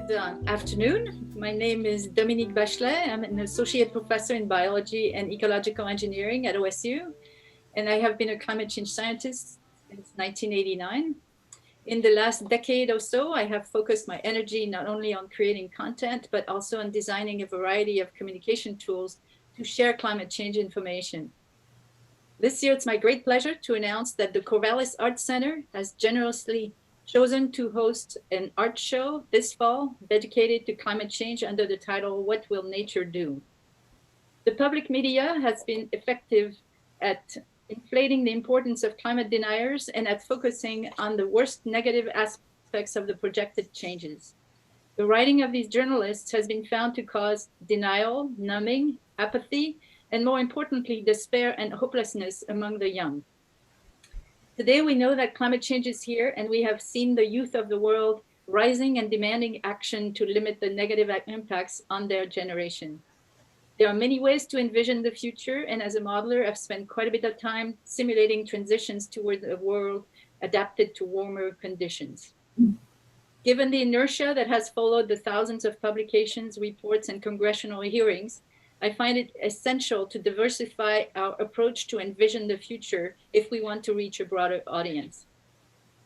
Good afternoon. My name is Dominique Bachelet. I'm an associate professor in biology and ecological engineering at OSU, and I have been a climate change scientist since 1989. In the last decade or so, I have focused my energy not only on creating content, but also on designing a variety of communication tools to share climate change information. This year, it's my great pleasure to announce that the Corvallis Arts Center has generously chosen to host an art show this fall dedicated to climate change under the title, What Will Nature Do? The public media has been effective at inflating the importance of climate deniers and at focusing on the worst negative aspects of the projected changes. The writing of these journalists has been found to cause denial, numbing, apathy, and more importantly, despair and hopelessness among the young. Today, we know that climate change is here, and we have seen the youth of the world rising and demanding action to limit the negative impacts on their generation. There are many ways to envision the future, and as a modeler, I've spent quite a bit of time simulating transitions toward a world adapted to warmer conditions. Given the inertia that has followed the thousands of publications, reports, and congressional hearings, I find it essential to diversify our approach to envision the future if we want to reach a broader audience.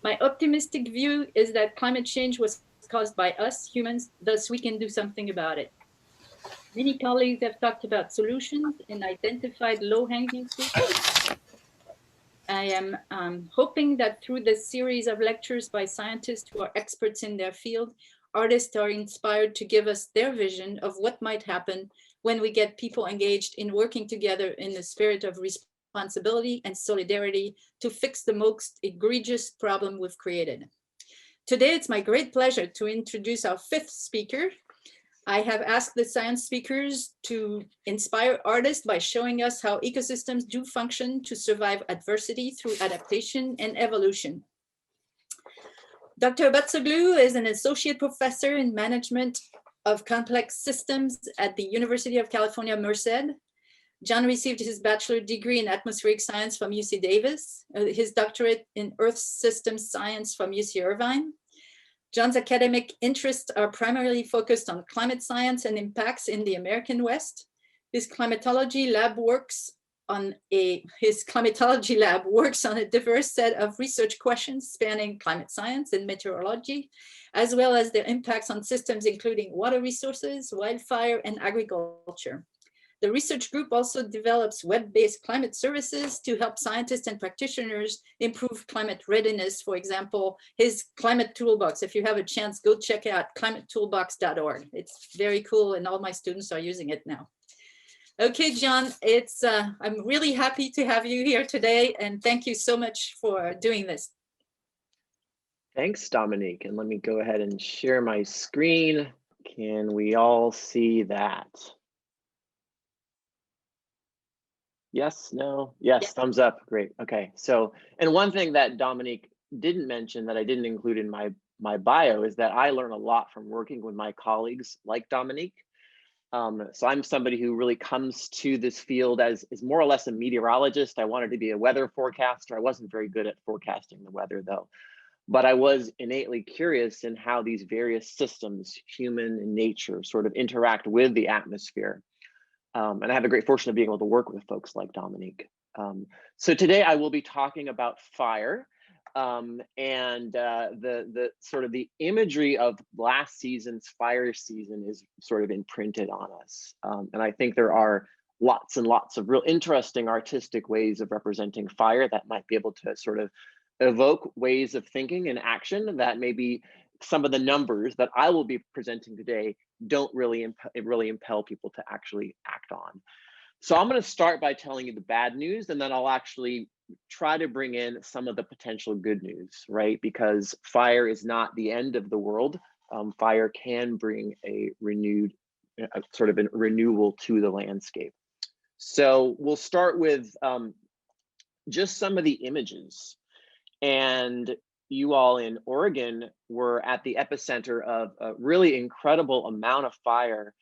My optimistic view is that climate change was caused by us humans, thus we can do something about it. Many colleagues have talked about solutions and identified low-hanging fruit. I am hoping that through this series of lectures by scientists who are experts in their field, artists are inspired to give us their vision of what might happen when we get people engaged in working together in the spirit of responsibility and solidarity to fix the most egregious problem we've created. Today, it's my great pleasure to introduce our fifth speaker. I have asked the science speakers to inspire artists by showing us how ecosystems do function to survive adversity through adaptation and evolution. Dr. Abatzoglou is an associate professor in management of complex systems at the University of California, Merced. John received his bachelor degree in atmospheric science from UC Davis, his doctorate in earth systems science from UC Irvine. John's academic interests are primarily focused on climate science and impacts in the American West. His climatology lab works on a diverse set of research questions spanning climate science and meteorology, as well as their impacts on systems including water resources, wildfire, and agriculture. The research group also develops web-based climate services to help scientists and practitioners improve climate readiness. For example, his climate toolbox. If you have a chance, go check out climatetoolbox.org. It's very cool, and all my students are using it now. Okay, John, I'm really happy to have you here today, and thank you so much for doing this. Thanks, Dominique. And let me go ahead and share my screen. Can we all see that? Yes, no, yes, yeah. Thumbs up, great, okay. So, and one thing that Dominique didn't mention that I didn't include in my bio is that I learn a lot from working with my colleagues like Dominique. So I'm somebody who really comes to this field as more or less a meteorologist. I wanted to be a weather forecaster. I wasn't very good at forecasting the weather though, but I was innately curious in how these various systems, human and nature, sort of interact with the atmosphere. And I have the great fortune of being able to work with folks like Dominique. So today I will be talking about fire. And the sort of the imagery of last season's fire season is sort of imprinted on us. And I think there are lots and lots of real interesting artistic ways of representing fire that might be able to sort of evoke ways of thinking and action that maybe some of the numbers that I will be presenting today don't really impel people to actually act on. So I'm going to start by telling you the bad news, and then I'll actually try to bring in some of the potential good news, right? Because fire is not the end of the world. Fire can bring a sort of a renewal to the landscape. So we'll start with just some of the images. And you all in Oregon were at the epicenter of a really incredible amount of fire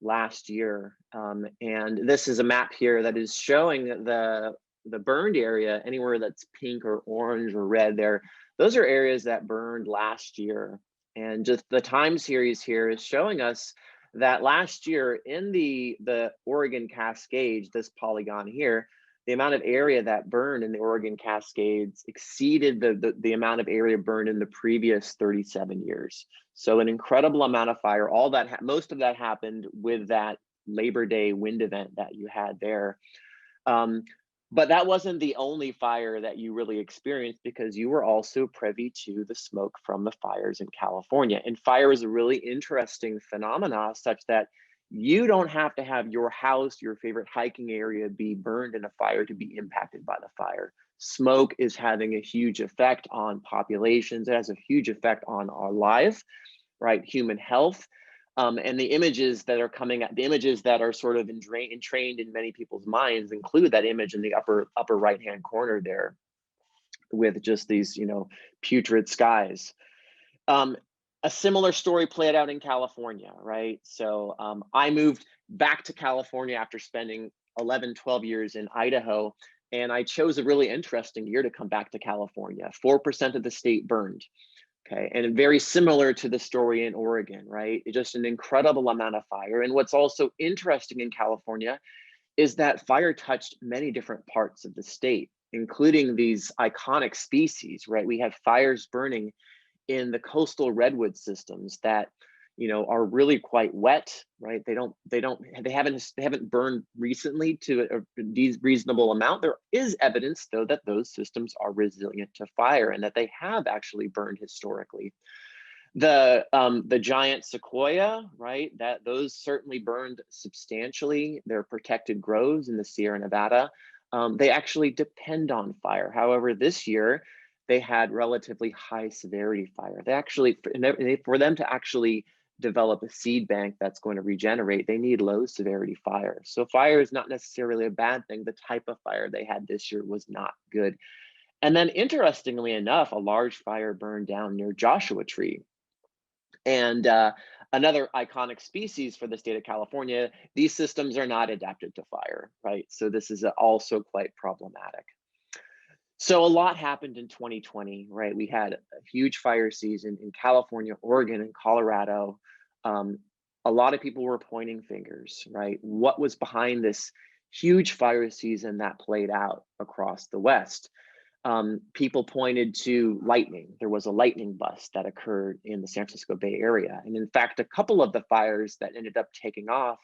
last year. And this is a map here that is showing the burned area, anywhere that's pink or orange or red there. Those are areas that burned last year. And just the time series here is showing us that last year in the Oregon Cascades, this polygon here, the amount of area that burned in the Oregon Cascades exceeded the amount of area burned in the previous 37 years. So an incredible amount of fire. All that, most of that happened with that Labor Day wind event that you had there. But that wasn't the only fire that you really experienced, because you were also privy to the smoke from the fires in California. And fire is a really interesting phenomena, such that you don't have to have your house, your favorite hiking area, be burned in a fire to be impacted by the fire. Smoke is having a huge effect on populations. It has a huge effect on our lives, right? Human health. And the images that are coming at the images that are sort of entrained in many people's minds include that image in the upper right hand corner there, with just these, you know, putrid skies. A similar story played out in California, right? So I moved back to California after spending 11, 12 years in Idaho, and I chose a really interesting year to come back to California. 4% of the state burned. Okay, and very similar to the story in Oregon, right? It's just an incredible amount of fire. And what's also interesting in California is that fire touched many different parts of the state, including these iconic species, right? We have fires burning in the coastal redwood systems that, you know, are really quite wet, right? They haven't burned recently to a reasonable amount. There is evidence, though, that those systems are resilient to fire and that they have actually burned historically. The giant sequoia, right? That those certainly burned substantially. They're protected groves in the Sierra Nevada. They actually depend on fire. However, this year they had relatively high severity fire. They actually, for them to actually develop a seed bank that's going to regenerate, they need low severity fire. So fire is not necessarily a bad thing. The type of fire they had this year was not good. And then interestingly enough, a large fire burned down near Joshua Tree. And another iconic species for the state of California, these systems are not adapted to fire, right? So this is also quite problematic. So a lot happened in 2020, right? We had a huge fire season in California, Oregon, and Colorado. A lot of people were pointing fingers, right? What was behind this huge fire season that played out across the West? People pointed to lightning. There was a lightning bust that occurred in the San Francisco Bay Area. And in fact, a couple of the fires that ended up taking off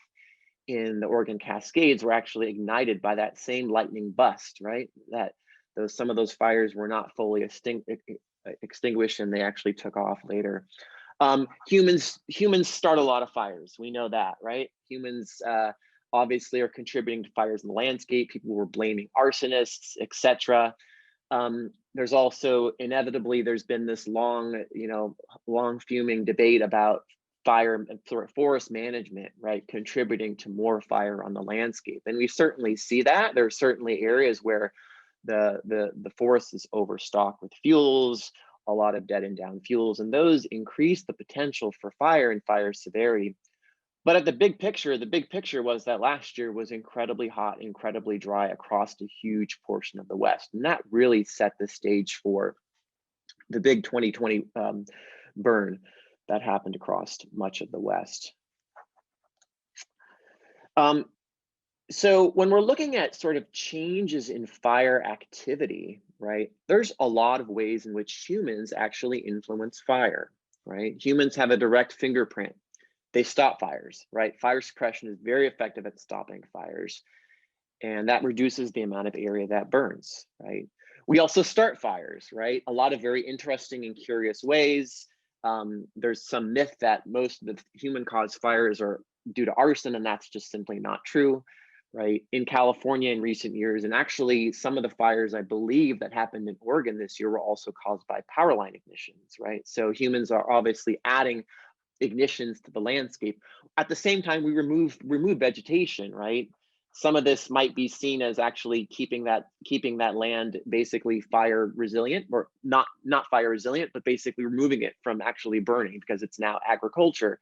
in the Oregon Cascades were actually ignited by that same lightning bust, right? Some of those fires were not fully extinguished, and they actually took off later. Humans start a lot of fires. We know that, right? Humans obviously are contributing to fires in the landscape. People were blaming arsonists, etc. There's also inevitably there's been this long fuming debate about fire and forest management, right, contributing to more fire on the landscape. And we certainly see that. There are certainly areas where the forest is overstocked with fuels, a lot of dead and down fuels, and those increase the potential for fire and fire severity. But at the big picture was that last year was incredibly hot, incredibly dry across a huge portion of the West. And that really set the stage for the big 2020 burn that happened across much of the West. So when we're looking at sort of changes in fire activity, right, there's a lot of ways in which humans actually influence fire, right? Humans have a direct fingerprint. They stop fires, right? Fire suppression is very effective at stopping fires, and that reduces the amount of area that burns, right? We also start fires, right? A lot of very interesting and curious ways. There's some myth that most of the human-caused fires are due to arson, and that's just simply not true, right? In California in recent years, and actually some of the fires I believe that happened in Oregon this year were also caused by power line ignitions, right? So humans are obviously adding ignitions to the landscape. At the same time, we remove vegetation, right? Some of this might be seen as actually keeping that land basically fire resilient, or not fire resilient, but basically removing it from actually burning because it's now agriculture.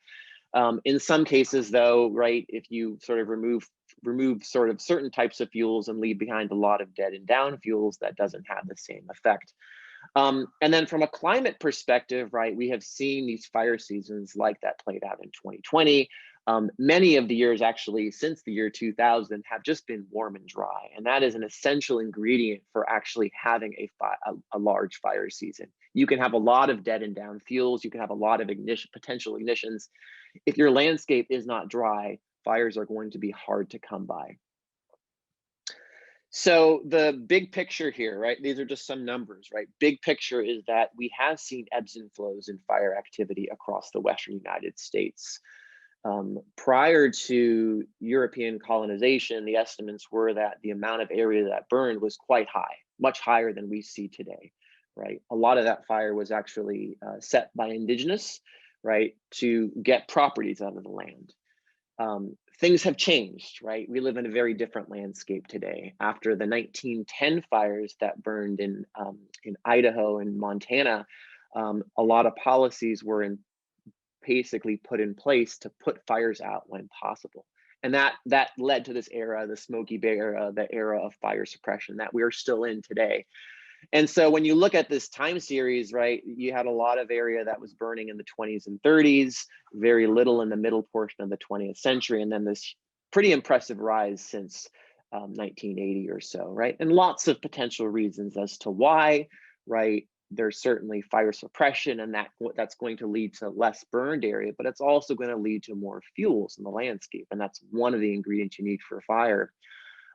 In some cases, though, right, if you sort of remove sort of certain types of fuels and leave behind a lot of dead and down fuels, that doesn't have the same effect. And then from a climate perspective, right, we have seen these fire seasons like that played out in 2020. Many of the years actually since the year 2000 have just been warm and dry. And that is an essential ingredient for actually having a large fire season. You can have a lot of dead and down fuels. You can have a lot of potential ignitions. If your landscape is not dry, fires are going to be hard to come by. So the big picture here, right? These are just some numbers, right? Big picture is that we have seen ebbs and flows in fire activity across the Western United States. Prior to European colonization, the estimates were that the amount of area that burned was quite high, much higher than we see today, right? A lot of that fire was actually set by indigenous, right, to get properties out of the land. Things have changed, right? We live in a very different landscape today. After the 1910 fires that burned in Idaho and Montana, a lot of policies were basically put in place to put fires out when possible. And that led to this era, the Smoky Bay era, the era of fire suppression that we're still in today. And so when you look at this time series, right, you had a lot of area that was burning in the 20s and 30s, very little in the middle portion of the 20th century, and then this pretty impressive rise since 1980 or so, right? And lots of potential reasons as to why, right? There's certainly fire suppression, and that's going to lead to less burned area, but it's also going to lead to more fuels in the landscape, and that's one of the ingredients you need for fire.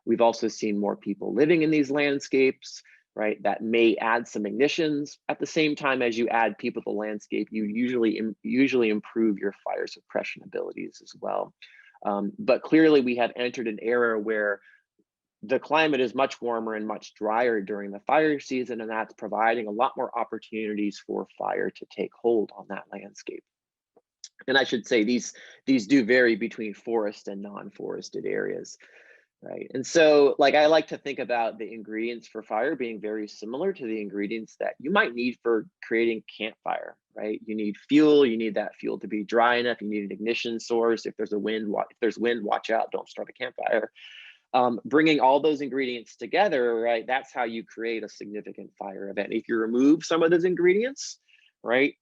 We've also seen more people living in these landscapes, right? That may add some ignitions. At the same time as you add people to the landscape, you usually improve your fire suppression abilities as well. But clearly we have entered an era where the climate is much warmer and much drier during the fire season, and that's providing a lot more opportunities for fire to take hold on that landscape. And I should say these do vary between forest and non-forested areas. Right. And so like I like to think about the ingredients for fire being very similar to the ingredients that you might need for creating campfire, right? You need fuel, you need that fuel to be dry enough, you need an ignition source. If there's wind, watch out, don't start a campfire. Bringing all those ingredients together, right? That's how you create a significant fire event. If you remove some of those ingredients, right?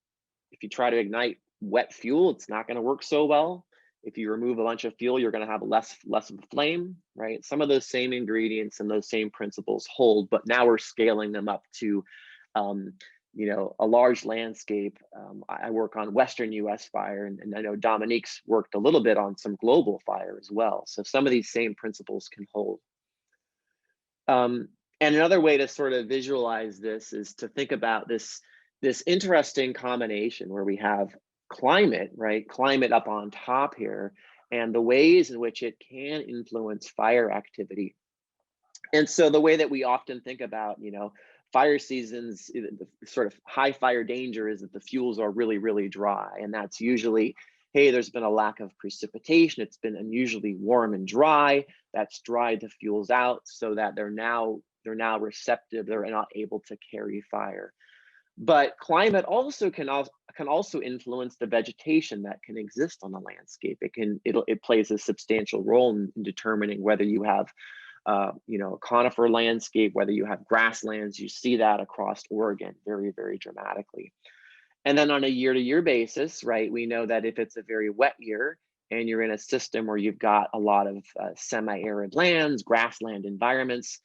If you try to ignite wet fuel, it's not going to work so well. If you remove a bunch of fuel, you're going to have less of a flame, right? Some of those same ingredients and those same principles hold, but now we're scaling them up to, a large landscape. I work on Western U.S. fire, and I know Dominique's worked a little bit on some global fire as well. So some of these same principles can hold. And another way to sort of visualize this is to think about this interesting combination where we have climate, right? Climate up on top here, and the ways in which it can influence fire activity. And so the way that we often think about, fire seasons, the sort of high fire danger is that the fuels are really, really dry. And that's usually, hey, there's been a lack of precipitation. It's been unusually warm and dry. That's dried the fuels out so that they're now receptive. They're not able to carry fire. But climate also can also influence the vegetation that can exist on the landscape. It plays a substantial role in determining whether you have a conifer landscape, whether you have grasslands. You see that across Oregon very, very dramatically. And then on a year-to-year basis, right, we know that if it's a very wet year and you're in a system where you've got a lot of semi-arid lands, grassland environments,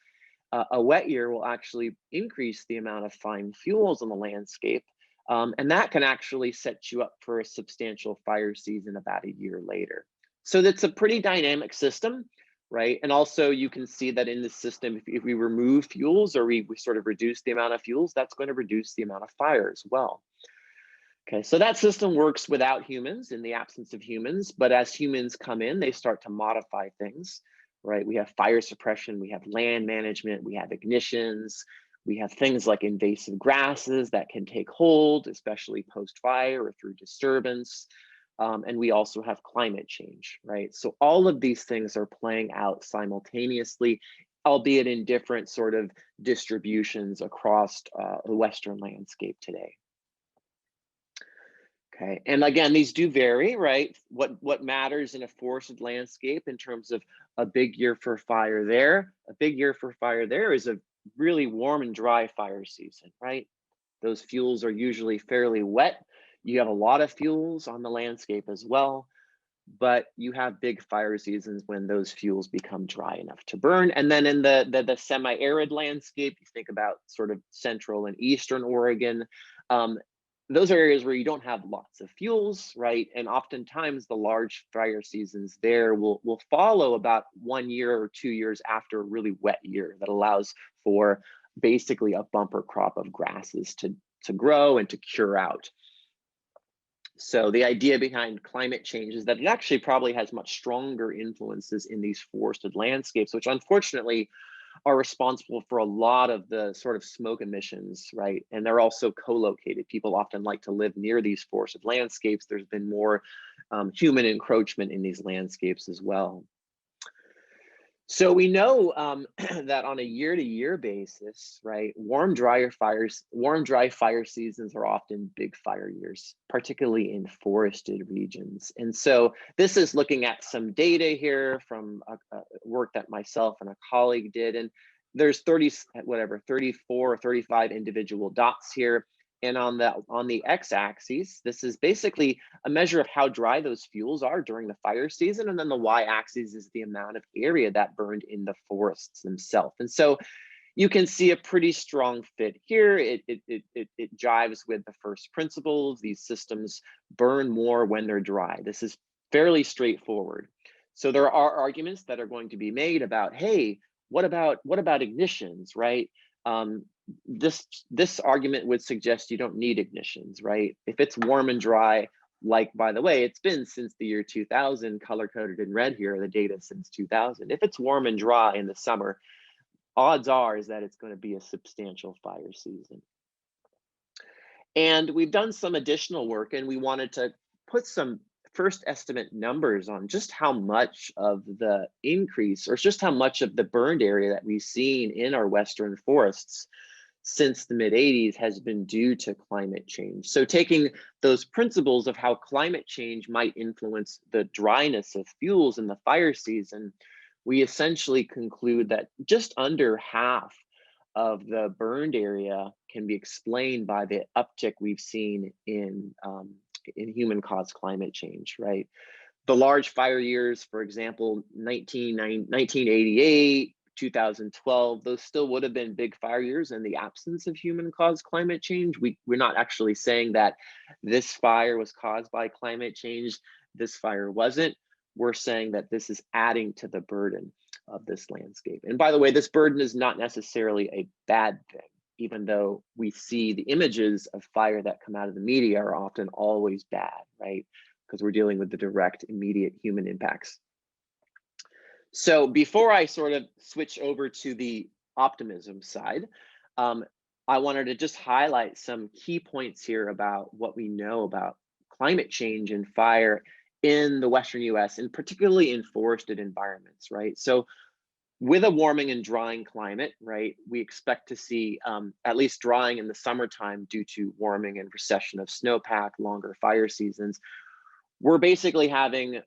a wet year will actually increase the amount of fine fuels in the landscape. And that can actually set you up for a substantial fire season about a year later. So that's a pretty dynamic system, right? And also you can see that in this system, if we remove fuels or we sort of reduce the amount of fuels, that's going to reduce the amount of fire as well. Okay, so that system works without humans, in the absence of humans, but as humans come in, they start to modify things, right? We have fire suppression, we have land management, we have ignitions, we have things like invasive grasses that can take hold, especially post-fire or through disturbance. And we also have climate change, right? So all of these things are playing out simultaneously, albeit in different sort of distributions across the Western landscape today. Okay, and again, these do vary, right? What matters in a forested landscape in terms of a big year for fire there? A big year for fire there is a really warm and dry fire season, right? Those fuels are usually fairly wet. You have a lot of fuels on the landscape as well, but you have big fire seasons when those fuels become dry enough to burn. And then in the semi-arid landscape, you think about sort of central and eastern Oregon, those are areas where you don't have lots of fuels, right? And oftentimes the large fire seasons there will follow about 1 year or 2 years after a really wet year that allows for basically a bumper crop of grasses to grow and to cure out. So the idea behind climate change is that it actually probably has much stronger influences in these forested landscapes, which unfortunately are responsible for a lot of the sort of smoke emissions, right? And they're also co-located. People often like to live near these forested landscapes. There's been more human encroachment in these landscapes as well. So we know that on a year-to-year basis, right, warm, dry fire seasons are often big fire years, particularly in forested regions. And so this is looking at some data here from work that myself and a colleague did. And there's 34 or 35 individual dots here. And on the x-axis, this is basically a measure of how dry those fuels are during the fire season. And then the y-axis is the amount of area that burned in the forests themselves. And so you can see a pretty strong fit here. It jives with the first principles. These systems burn more when they're dry. This is fairly straightforward. So there are arguments that are going to be made about, hey, what about ignitions, right? This argument would suggest you don't need ignitions, right? If it's warm and dry, like, by the way, it's been since the year 2000, color coded in red here, the data since 2000. If it's warm and dry in the summer, odds are is that it's going to be a substantial fire season. And we've done some additional work, and we wanted to put some first estimate numbers on just how much of the increase, or just how much of the burned area that we've seen in our western forests since the mid-80s has been due to climate change. So taking those principles of how climate change might influence the dryness of fuels in the fire season, we essentially conclude that just under half of the burned area can be explained by the uptick we've seen in human-caused climate change, right? The large fire years, for example, 1988, 2012, those still would have been big fire years in the absence of human-caused climate change. We're not actually saying that this fire was caused by climate change, this fire wasn't. We're saying that this is adding to the burden of this landscape. And by the way, this burden is not necessarily a bad thing, even though we see the images of fire that come out of the media are often always bad, right? Because we're dealing with the direct, immediate human impacts. So before I sort of switch over to the optimism side, I wanted to just highlight some key points here about what we know about climate change and fire in the Western US, and particularly in forested environments, right? So with a warming and drying climate, right, we expect to see at least drying in the summertime due to warming and recession of snowpack, longer fire seasons. We're basically having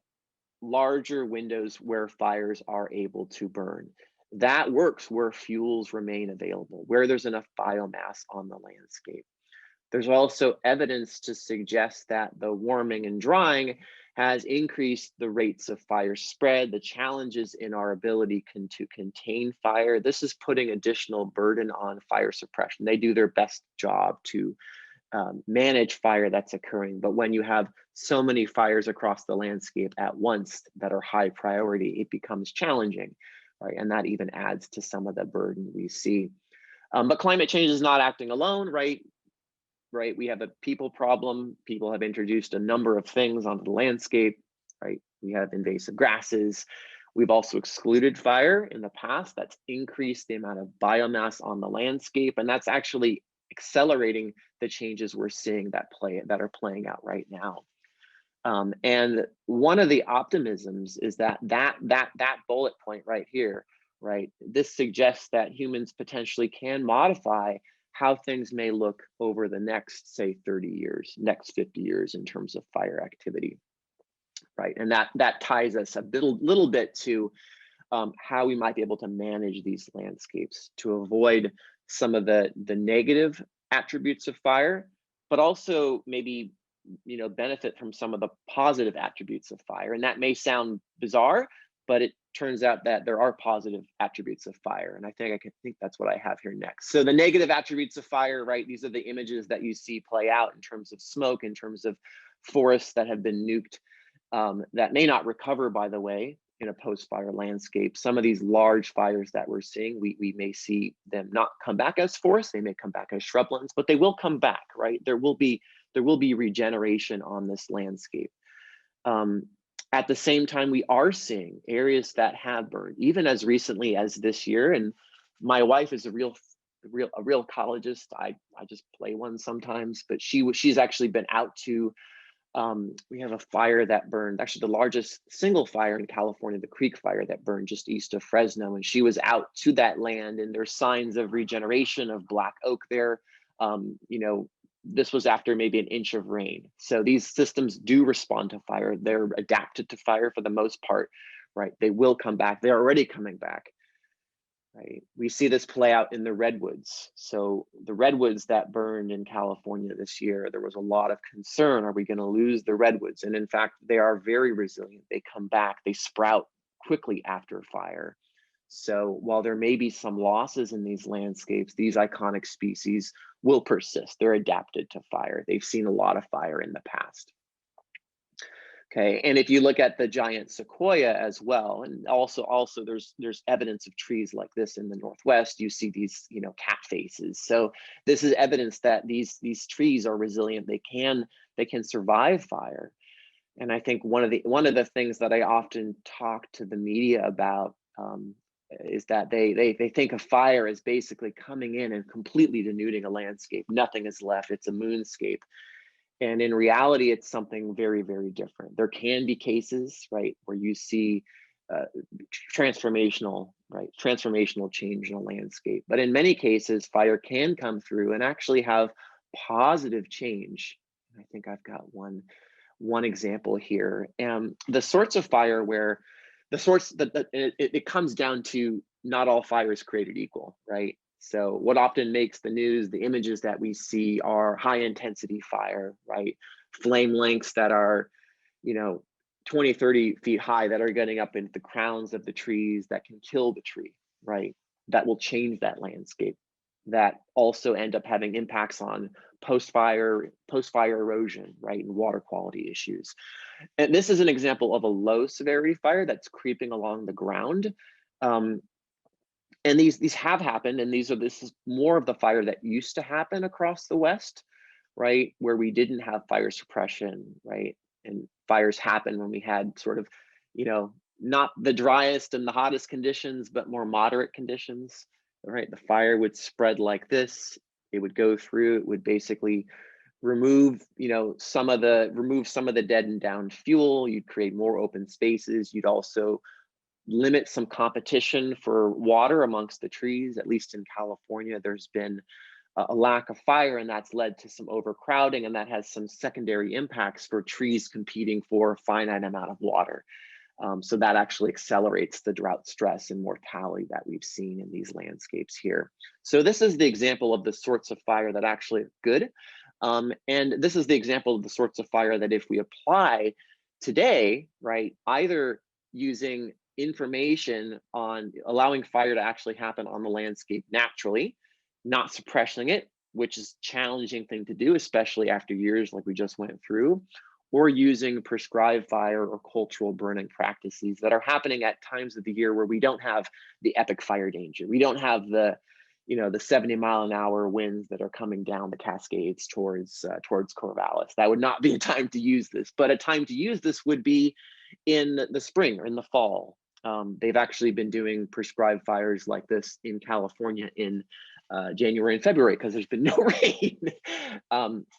larger windows where fires are able to burn. That works where fuels remain available, where there's enough biomass on the landscape. There's also evidence to suggest that the warming and drying has increased the rates of fire spread, the challenges in our ability to contain fire. This is putting additional burden on fire suppression. They do their best job to manage fire that's occurring. But when you have so many fires across the landscape at once that are high priority, it becomes challenging, right? And that even adds to some of the burden we see. But climate change is not acting alone, right? We have a people problem. People have introduced a number of things onto the landscape, right? We have invasive grasses. We've also excluded fire in the past. That's increased the amount of biomass on the landscape, and that's actually accelerating the changes we're seeing that are playing out right now. And one of the optimisms is that bullet point right here, right? This suggests that humans potentially can modify how things may look over the next, say, 30 years, next 50 years in terms of fire activity, right? And that ties us a little bit to how we might be able to manage these landscapes to avoid some of the negative attributes of fire, but also maybe, benefit from some of the positive attributes of fire. And that may sound bizarre, but it turns out that there are positive attributes of fire. And I think that's what I have here next. So the negative attributes of fire, right? These are the images that you see play out in terms of smoke, in terms of forests that have been nuked, that may not recover, by the way, in a post-fire landscape. Some of these large fires that we're seeing, we may see them not come back as forests, they may come back as shrublands, but they will come back, right? There will be regeneration on this landscape. At the same time, we are seeing areas that have burned, even as recently as this year. And my wife is a real ecologist. I just play one sometimes, but she's actually been out to, we have a fire that burned, actually the largest single fire in California, the Creek Fire that burned just east of Fresno. And she was out to that land, and there's signs of regeneration of black oak there. This was after maybe an inch of rain. So these systems do respond to fire. They're adapted to fire for the most part, right? They will come back. They're already coming back, right? We see this play out in the redwoods. So the redwoods that burned in California this year, there was a lot of concern. Are we going to lose the redwoods? And in fact, they are very resilient. They come back, they sprout quickly after fire. So while there may be some losses in these landscapes, these iconic species will persist. They're adapted to fire. They've seen a lot of fire in the past. Okay, and if you look at the giant sequoia as well, and also there's evidence of trees like this in the Northwest. You see these, cat faces. So this is evidence that these trees are resilient. They can survive fire. And I think one of the things that I often talk to the media about, is that they think of fire as basically coming in and completely denuding a landscape. Nothing is left. It's a moonscape. And in reality, it's something very, very different. There can be cases, right, where you see transformational change in a landscape. But in many cases, fire can come through and actually have positive change. I think I've got one example here. And the sorts of fire where it comes down to not all fire is created equal, right? So what often makes the news, the images that we see are high intensity fire, right? Flame lengths that are, 20, 30 feet high, that are getting up into the crowns of the trees, that can kill the tree, right? That will change that landscape, that also end up having impacts on post-fire erosion, right? And water quality issues. And this is an example of a low severity fire that's creeping along the ground. And these have happened, and this is more of the fire that used to happen across the West, right? Where we didn't have fire suppression, right? And fires happen when we had sort of, not the driest and the hottest conditions, but more moderate conditions, right? The fire would spread like this. It would go through, it would basically remove, some of the dead and downed fuel. You'd create more open spaces. You'd also limit some competition for water amongst the trees. At least in California, there's been a lack of fire, and that's led to some overcrowding, and that has some secondary impacts for trees competing for a finite amount of water. So that actually accelerates the drought stress and mortality that we've seen in these landscapes here. So this is the example of the sorts of fire that actually are good. And this is the example of the sorts of fire that if we apply today, right, either using information on allowing fire to actually happen on the landscape naturally, not suppressing it, which is a challenging thing to do, especially after years like we just went through, or using prescribed fire or cultural burning practices that are happening at times of the year where we don't have the epic fire danger. We don't have the 70-mile-an-hour winds that are coming down the Cascades towards Corvallis. That would not be a time to use this, but a time to use this would be in the spring or in the fall. They've actually been doing prescribed fires like this in California in January and February because there's been no rain.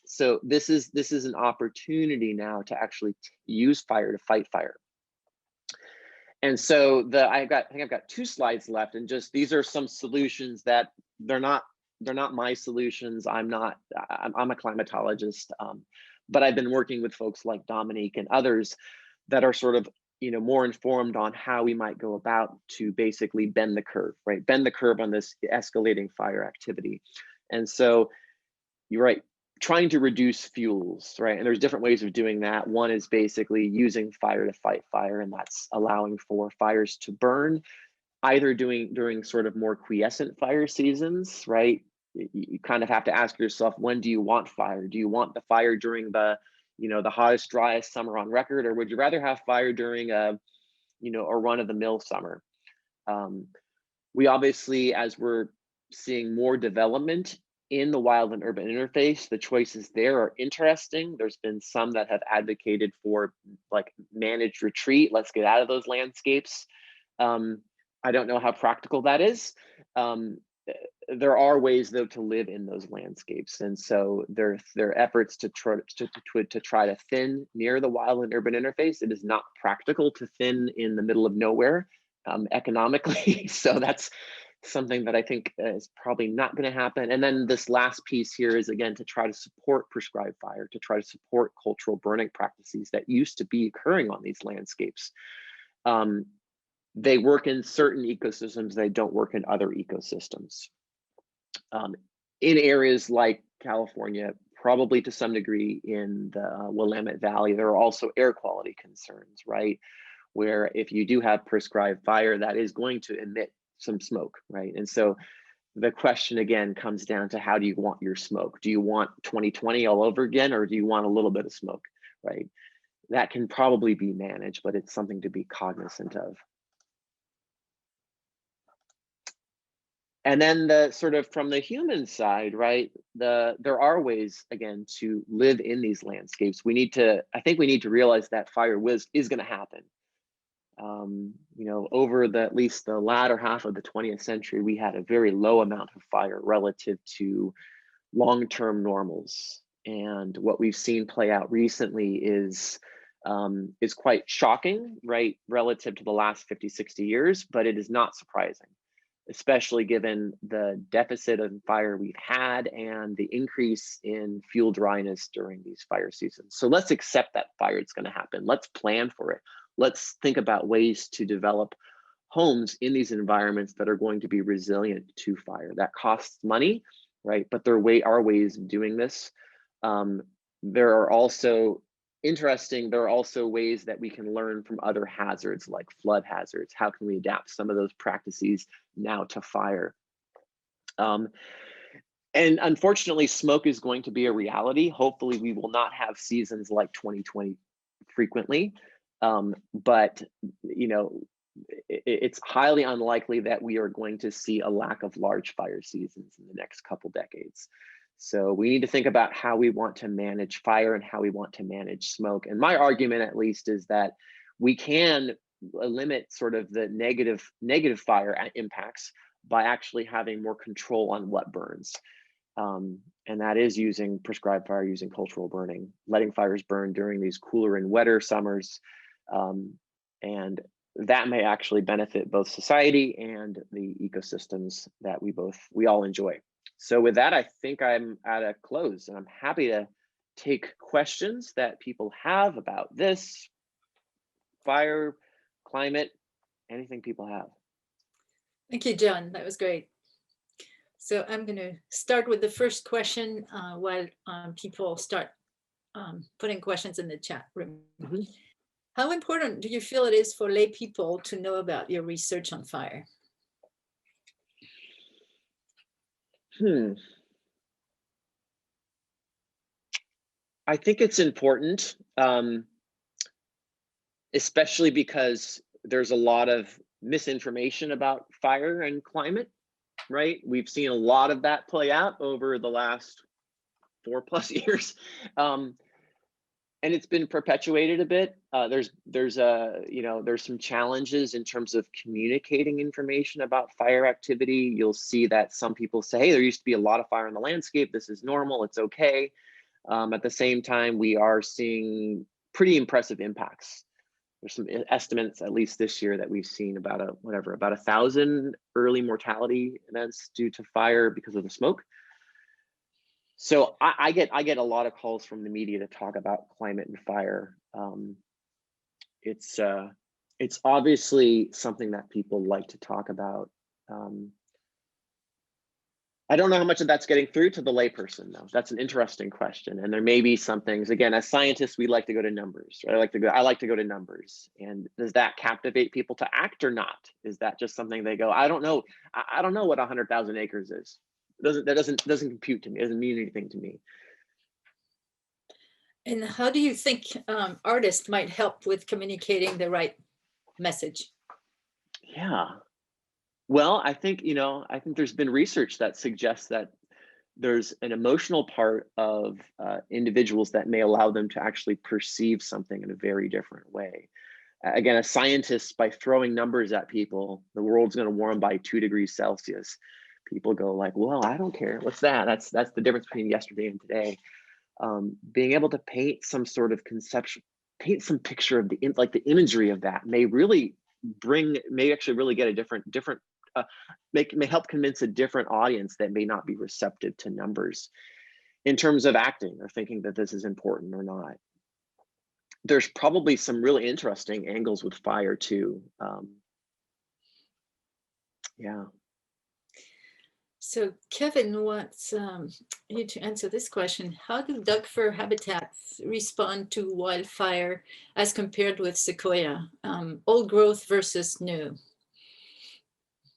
So this is an opportunity now to actually use fire to fight fire. And so I think I've got 2 slides left, and just these are some solutions that they're not my solutions. I'm a climatologist, but I've been working with folks like Dominique and others that are sort of more informed on how we might go about to basically bend the curve, right? Bend the curve on this escalating fire activity. And so you're right, trying to reduce fuels, right? And there's different ways of doing that. One is basically using fire to fight fire, and that's allowing for fires to burn, either during sort of more quiescent fire seasons, right? You kind of have to ask yourself, when do you want fire? Do you want the fire during the, the hottest, driest summer on record, or would you rather have fire during a run-of-the-mill summer? We obviously, as we're seeing more development in the wild and urban interface, the choices there are interesting. There's been some that have advocated for like managed retreat. Let's get out of those landscapes. I don't know how practical that is. There are ways though to live in those landscapes, and so there are efforts to try to thin near the wild and urban interface. It is not practical to thin in the middle of nowhere economically, so that's something that I think is probably not going to happen. And then this last piece here is, again, to try to support prescribed fire, to try to support cultural burning practices that used to be occurring on these landscapes. They work in certain ecosystems, they don't work in other ecosystems. In areas like California, probably to some degree in the Willamette Valley, there are also air quality concerns, right? Where if you do have prescribed fire, that is going to emit some smoke, right? And so the question again comes down to, how do you want your smoke? Do you want 2020 all over again, or do you want a little bit of smoke, right? That can probably be managed, but it's something to be cognizant of. And then the sort of from the human side, right? There are ways, again, to live in these landscapes. I think we need to realize that fire is going to happen. Over at least the latter half of the 20th century, we had a very low amount of fire relative to long-term normals. And what we've seen play out recently is quite shocking, right, relative to the last 50, 60 years, but it is not surprising, especially given the deficit of fire we've had and the increase in fuel dryness during these fire seasons. So let's accept that fire is going to happen. Let's plan for it. Let's think about ways to develop homes in these environments that are going to be resilient to fire. That costs money, right? But there are ways of doing this. There are also ways that we can learn from other hazards like flood hazards. How can we adapt some of those practices now to fire? And unfortunately, smoke is going to be a reality. Hopefully we will not have seasons like 2020 frequently. But it's highly unlikely that we are going to see a lack of large fire seasons in the next couple decades. So we need to think about how we want to manage fire and how we want to manage smoke. And my argument, at least, is that we can limit sort of the negative fire impacts by actually having more control on what burns. And that is using prescribed fire, using cultural burning, letting fires burn during these cooler and wetter summers. And that may actually benefit both society and the ecosystems that we all enjoy. So with that, I think I'm at a close, and I'm happy to take questions that people have about this, fire, climate, anything people have. Thank you, John. That was great. So I'm going to start with the first question while people start putting questions in the chat room. Mm-hmm. How important do you feel it is for lay people to know about your research on fire? I think it's important, especially because there's a lot of misinformation about fire and climate, right? We've seen a lot of that play out over the last 4+ years. And it's been perpetuated a bit. There's some challenges in terms of communicating information about fire activity. You'll see that some people say, hey, there used to be a lot of fire in the landscape. This is normal, it's okay. At the same time, we are seeing pretty impressive impacts. There's some estimates, at least this year, that we've seen about 1,000 early mortality events due to fire because of the smoke. So I get a lot of calls from the media to talk about climate and fire. It's obviously something that people like to talk about. I don't know how much of that's getting through to the layperson, though. That's an interesting question. And there may be some things, again, as scientists, we like to go to numbers, right? I like to go to numbers. And does that captivate people to act or not? Is that just something they go, I don't know. I don't know what 100,000 acres is. That doesn't compute to me. It doesn't mean anything to me. And how do you think artists might help with communicating the right message? Yeah. Well, I think, I think there's been research that suggests that there's an emotional part of individuals that may allow them to actually perceive something in a very different way. Again, as scientists, by throwing numbers at people, the world's going to warm by 2 degrees Celsius. People go like, well, I don't care. What's that? That's the difference between yesterday and today. Being able to paint some sort of paint some picture of the imagery of that may actually really get a different may help convince a different audience that may not be receptive to numbers in terms of acting or thinking that this is important or not. There's probably some really interesting angles with fire too. Yeah. So Kevin wants you to answer this question. How do Doug fir habitats respond to wildfire as compared with sequoia, old growth versus new?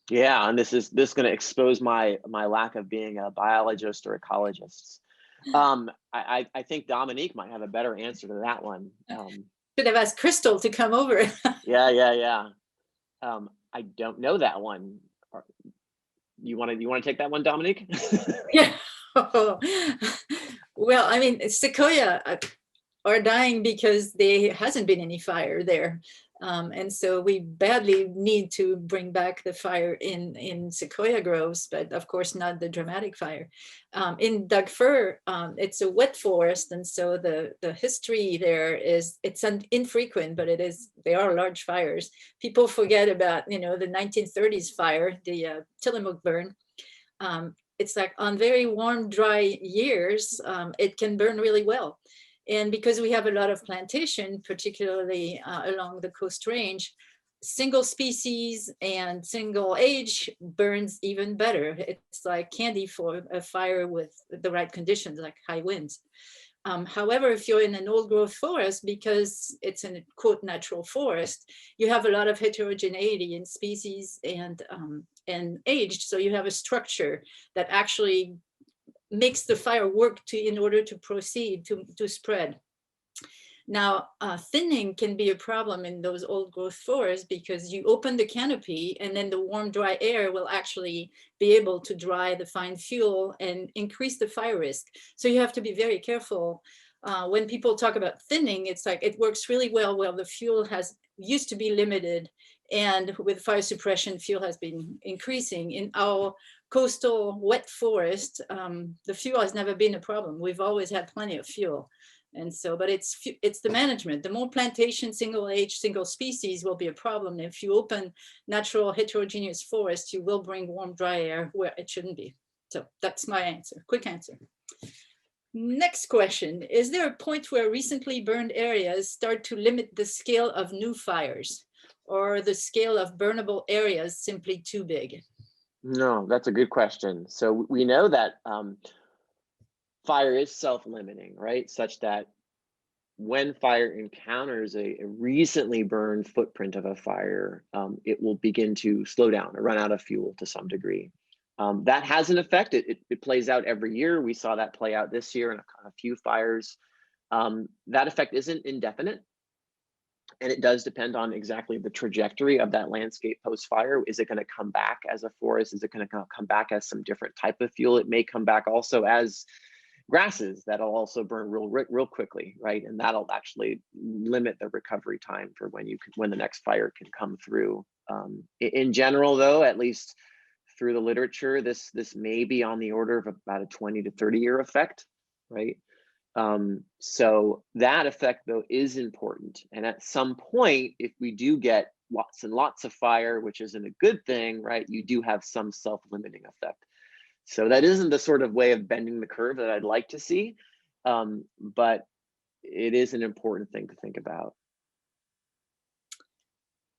Yeah, and this is going to expose my lack of being a biologist or ecologist. I think Dominique might have a better answer to that one. Should have asked Crystal to come over. Yeah. I don't know that one. You want to take that one, Dominique? Yeah. Well, I mean, sequoia are dying because there hasn't been any fire there. And so we badly need to bring back the fire in sequoia groves, but of course not the dramatic fire. In Doug fir, it's a wet forest, and so the history there is, it's infrequent, but they are large fires. People forget about the 1930s fire, the Tillamook burn. It's like on very warm, dry years, it can burn really well. And because we have a lot of plantation, particularly along the Coast Range, single species and single age burns even better. It's like candy for a fire with the right conditions, like high winds. However, if you're in an old growth forest, because it's a quote natural forest, you have a lot of heterogeneity in species and aged. So you have a structure that actually makes the fire work in order to proceed to spread. Now, thinning can be a problem in those old growth forests because you open the canopy and then the warm, dry air will actually be able to dry the fine fuel and increase the fire risk. So you have to be very careful. When people talk about thinning, it's like it works really well where the fuel used to be limited, and with fire suppression, fuel has been increasing. In our coastal wet forest, the fuel has never been a problem. We've always had plenty of fuel. And so, but it's the management. The more plantation, single age, single species will be a problem. If you open natural heterogeneous forests, you will bring warm, dry air where it shouldn't be. So that's my answer, quick answer. Next question. Is there a point where recently burned areas start to limit the scale of new fires, or the scale of burnable areas simply too big? No, that's a good question. So we know that fire is self-limiting, right? Such that when fire encounters a recently burned footprint of a fire, it will begin to slow down or run out of fuel to some degree. That has an effect. It plays out every year. We saw that play out this year in a few fires. That effect isn't indefinite. And it does depend on exactly the trajectory of that landscape post-fire. Is it going to come back as a forest? Is it going to come back as some different type of fuel? It may come back also as grasses that'll also burn real quickly, right? And that'll actually limit the recovery time for when the next fire can come through. In general, though, at least through the literature, this may be on the order of about a 20 to 30-year effect, right? So that effect, though, is important. And at some point, if we do get lots and lots of fire, which isn't a good thing, right? You do have some self-limiting effect. So that isn't the sort of way of bending the curve that I'd like to see, but it is an important thing to think about.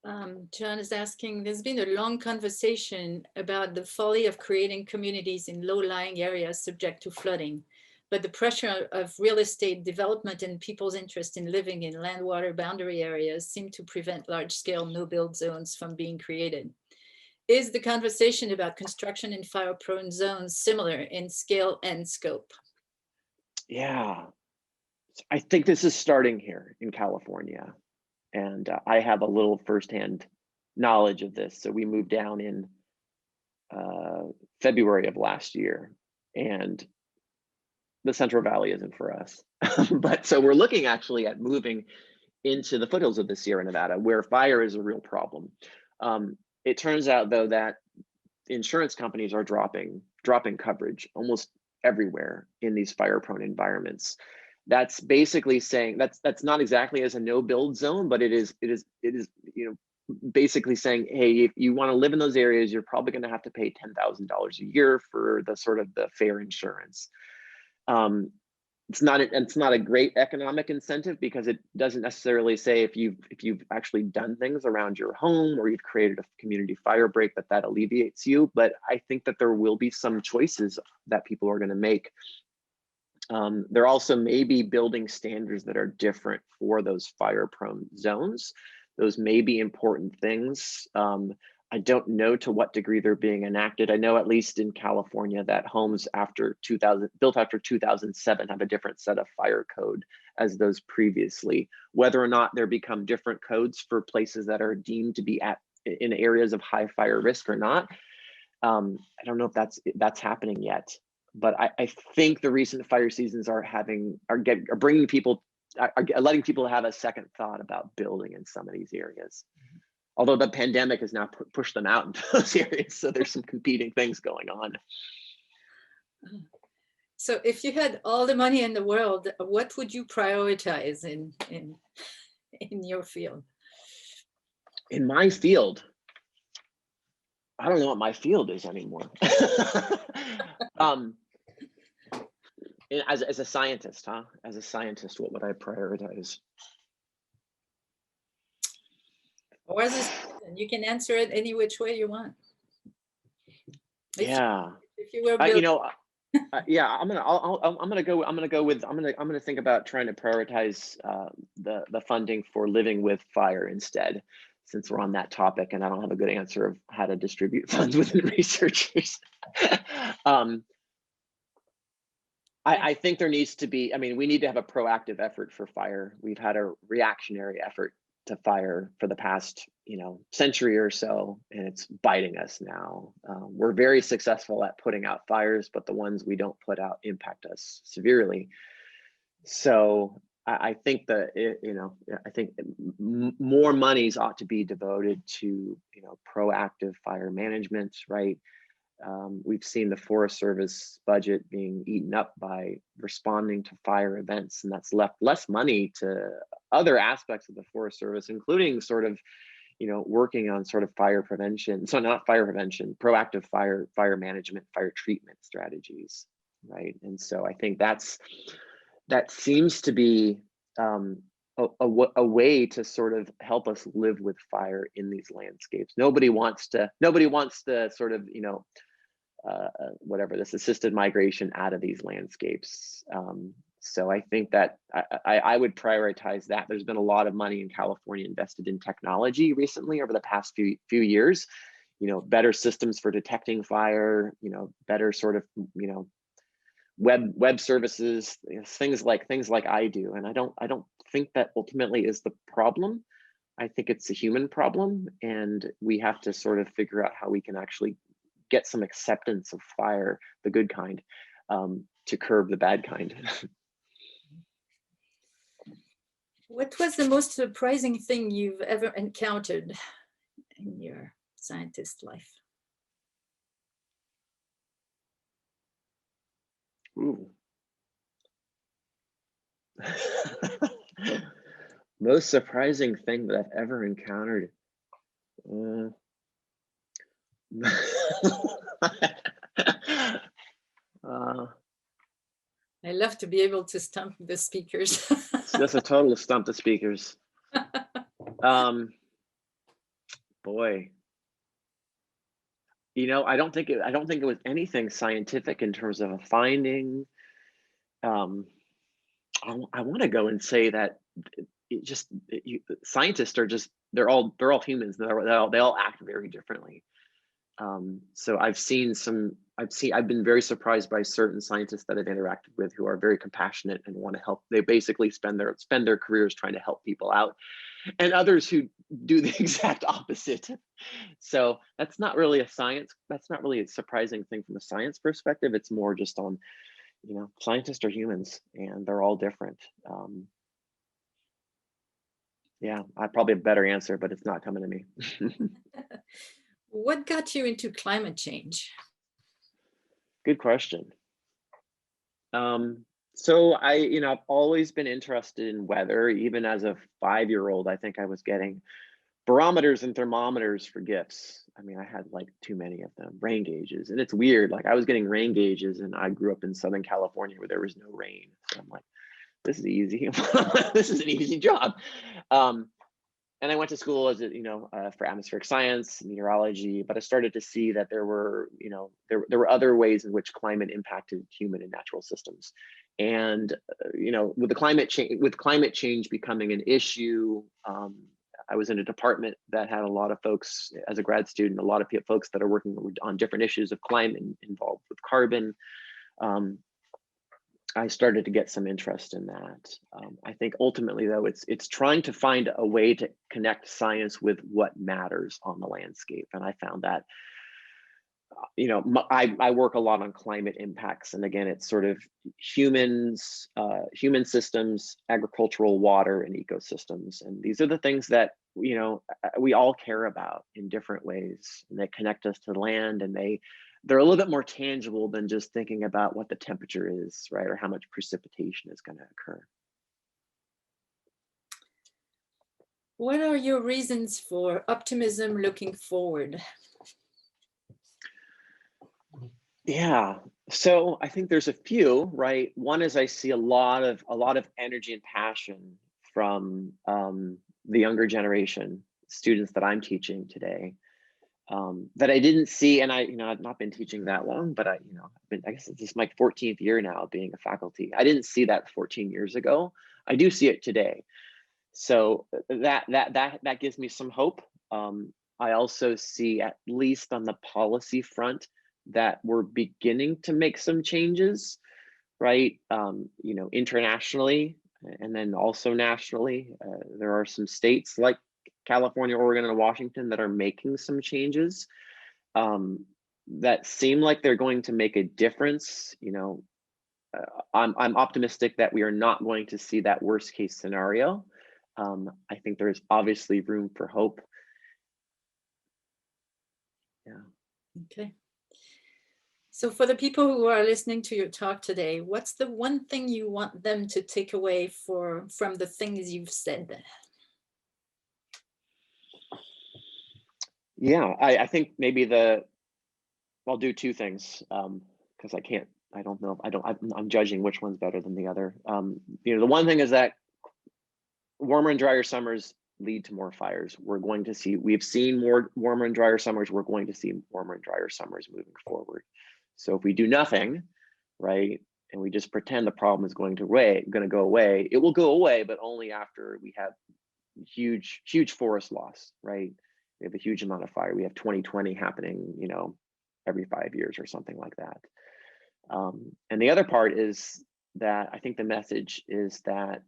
John is asking, there's been a long conversation about the folly of creating communities in low-lying areas subject to flooding, but the pressure of real estate development and people's interest in living in land-water boundary areas seem to prevent large-scale no-build zones from being created. Is the conversation about construction in fire-prone zones similar in scale and scope? Yeah, I think this is starting here in California. And I have a little firsthand knowledge of this. So we moved down in February of last year, and the Central Valley isn't for us. But so we're looking actually at moving into the foothills of the Sierra Nevada, where fire is a real problem. It turns out though that insurance companies are dropping coverage almost everywhere in these fire-prone environments. That's basically saying that's not exactly as a no-build zone, but it is basically saying, hey, if you want to live in those areas, you're probably going to have to pay $10,000 a year for the sort of the fair insurance. It's not a great economic incentive, because it doesn't necessarily say if you've actually done things around your home or you've created a community fire break that alleviates you. But I think that there will be some choices that people are going to make. There also may be building standards that are different for those fire prone zones. Those may be important things. I don't know to what degree they're being enacted. I know at least in California that homes built after 2007 have a different set of fire code as those previously. Whether or not there become different codes for places that are deemed to be in areas of high fire risk or not, I don't know if that's happening yet. But I think the recent fire seasons are letting people have a second thought about building in some of these areas. Although the pandemic has now pushed them out into those areas, so there's some competing things going on. So if you had all the money in the world, what would you prioritize in your field? In my field, I don't know what my field is anymore. As a scientist, As a scientist, what would I prioritize? Or as a student, you can answer it any which way you want. If you were yeah, I'm gonna think about trying to prioritize the funding for living with fire instead, since we're on that topic, and I don't have a good answer of how to distribute funds within researchers. I think there needs to be, we need to have a proactive effort for fire. We've had a reactionary effort to fire for the past, century or so, and it's biting us now. We're very successful at putting out fires, but the ones we don't put out impact us severely. So I think that, I think more monies ought to be devoted to, proactive fire management, right? We've seen the Forest Service budget being eaten up by responding to fire events, and that's left less money to other aspects of the Forest Service, including sort of, working on sort of fire prevention. So not fire prevention, proactive fire management, fire treatment strategies, right? And so I think that seems to be a way to sort of help us live with fire in these landscapes. Nobody wants to sort of, whatever, this assisted migration out of these landscapes. So I think that I would prioritize that. There's been a lot of money in California invested in technology recently over the past few years, better systems for detecting fire, better sort of, web services, things like I do. And I don't think that ultimately is the problem. I think it's a human problem, and we have to sort of figure out how we can actually get some acceptance of fire, the good kind, to curb the bad kind. What was the most surprising thing you've ever encountered in your scientist life? Ooh. Most surprising thing that I've ever encountered. I love to be able to stump the speakers. That's a total stump the speakers. Boy, I don't think it was anything scientific in terms of a finding. Um, I want to go and say that scientists are just they're all humans. They all act very differently. So I've been very surprised by certain scientists that I've interacted with who are very compassionate and want to help. They basically spend their careers trying to help people out, and others who do the exact opposite. So that's not really a surprising thing from a science perspective. It's more just on, scientists are humans and they're all different. Yeah, I probably have a better answer, but it's not coming to me. What got you into climate change? Good question. So I've always been interested in weather. Even as a 5-year-old, I think I was getting barometers and thermometers for gifts. I mean, I had like too many of them, rain gauges. And it's weird. Like I was getting rain gauges and I grew up in Southern California where there was no rain. So I'm like, this is easy. This is an easy job. And I went to school for atmospheric science, meteorology, but I started to see that there were other ways in which climate impacted human and natural systems. And with climate change becoming an issue, I was in a department that had a lot of folks as a grad student, a lot of folks that are working on different issues of climate involved with carbon. I started to get some interest in that. I think ultimately, though, it's trying to find a way to connect science with what matters on the landscape. And I found that, I work a lot on climate impacts. And again, it's sort of humans, human systems, agricultural, water, and ecosystems. And these are the things that, we all care about in different ways. And they connect us to the land, and they're a little bit more tangible than just thinking about what the temperature is, right? Or how much precipitation is going to occur. What are your reasons for optimism looking forward? Yeah, so I think there's a few, right? One is I see a lot of energy and passion from the younger generation, students that I'm teaching today, that I didn't see. And I've not been teaching that long, but I guess this is my 14th year now being a faculty. I didn't see that 14 years ago. I do see it today. So that gives me some hope. I also see, at least on the policy front, that we're beginning to make some changes, right? Internationally, and then also nationally. There are some states like California, Oregon, and Washington that are making some changes that seem like they're going to make a difference. I'm optimistic that we are not going to see that worst case scenario. I think there's obviously room for hope. Yeah. Okay. So for the people who are listening to your talk today, what's the one thing you want them to take away from the things you've said? Yeah, I think maybe I'll do two things because I don't know. I'm judging which one's better than the other. The one thing is that warmer and drier summers lead to more fires. We've seen more warmer and drier summers. We're going to see warmer and drier summers moving forward. So if we do nothing, right, and we just pretend the problem is going to go away, it will go away, but only after we have huge forest loss, right? We have a huge amount of fire. We have 2020 happening, every 5 years or something like that. And the other part is that I think the message is that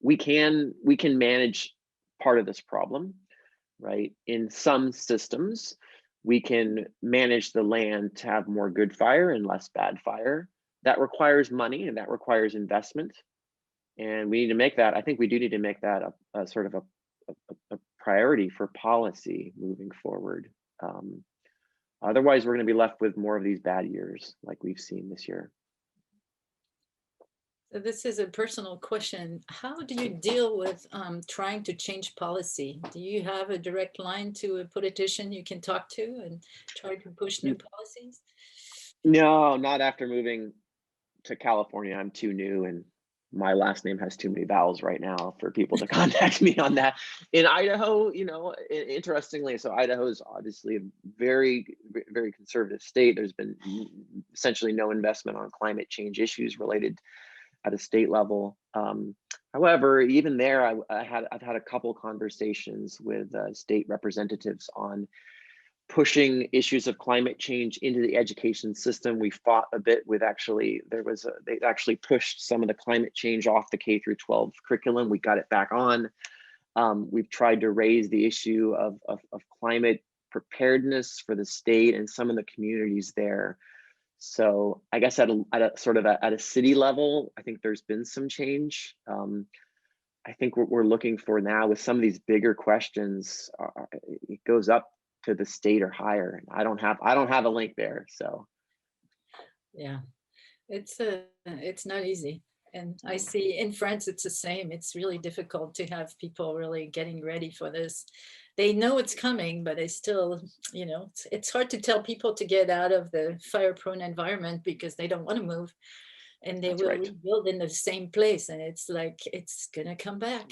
we can manage part of this problem, right? In some systems, we can manage the land to have more good fire and less bad fire. That requires money and that requires investment. And we need to make that, I think we do need to make that a sort of a priority for policy moving forward. Otherwise, we're going to be left with more of these bad years like we've seen this year. So this is a personal question. How do you deal with trying to change policy? Do you have a direct line to a politician you can talk to and try to push new policies? No, not after moving to California. I'm too new, and my last name has too many vowels right now for people to contact me on that. In Idaho, you know, interestingly, so Idaho is obviously a very, very conservative state. There's been essentially no investment on climate change issues related at a state level. However, even there, I've had a couple conversations with state representatives on pushing issues of climate change into the education system. We fought a bit with they actually pushed some of the climate change off the K through 12 curriculum. We got it back on. We've tried to raise the issue of climate preparedness for the state and some of the communities there. So I guess at a city level, I think there's been some change. I think what we're looking for now with some of these bigger questions, it goes up to the state or higher. I don't have a link there. So Yeah, it's not easy. And I see in France it's the same. It's really difficult to have people really getting ready for this. They know it's coming, but they still, you know, it's hard to tell people to get out of the fire-prone environment because they don't want to move, and they That's will right. rebuild in the same place, and it's like it's gonna come back.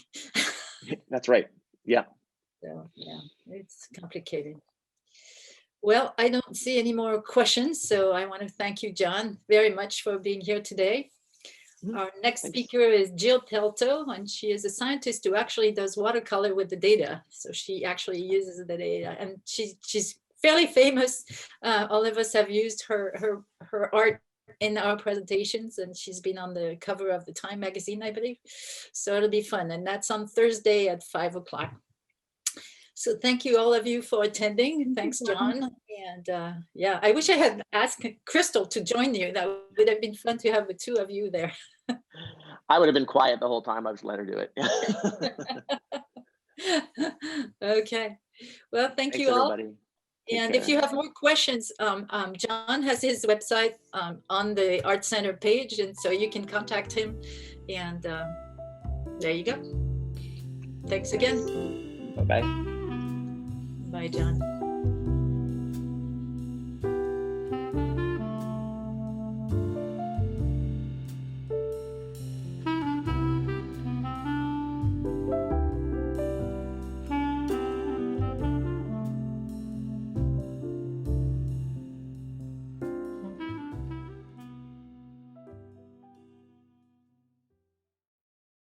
That's right. Yeah. So yeah, it's complicated. Well, I don't see any more questions, so I want to thank you, John, very much for being here today. Our next Thanks. speaker is Jill Pelto, and she is a scientist who actually does watercolor with the data. So she actually uses the data, and she's fairly famous. All of us have used her art in our presentations, and she's been on the cover of the Time magazine, I believe. So it'll be fun, and that's on Thursday at 5 o'clock. So thank you all of you for attending. Thanks, John. And yeah, I wish I had asked Crystal to join you. That would have been fun to have the two of you there. I would have been quiet the whole time. I just let her do it. Okay. Well, thank Thanks, you all. everybody. And if you have more questions, John has his website on the Art Center page, and so you can contact him. And there you go. Thanks again. Bye-bye. Bye, John.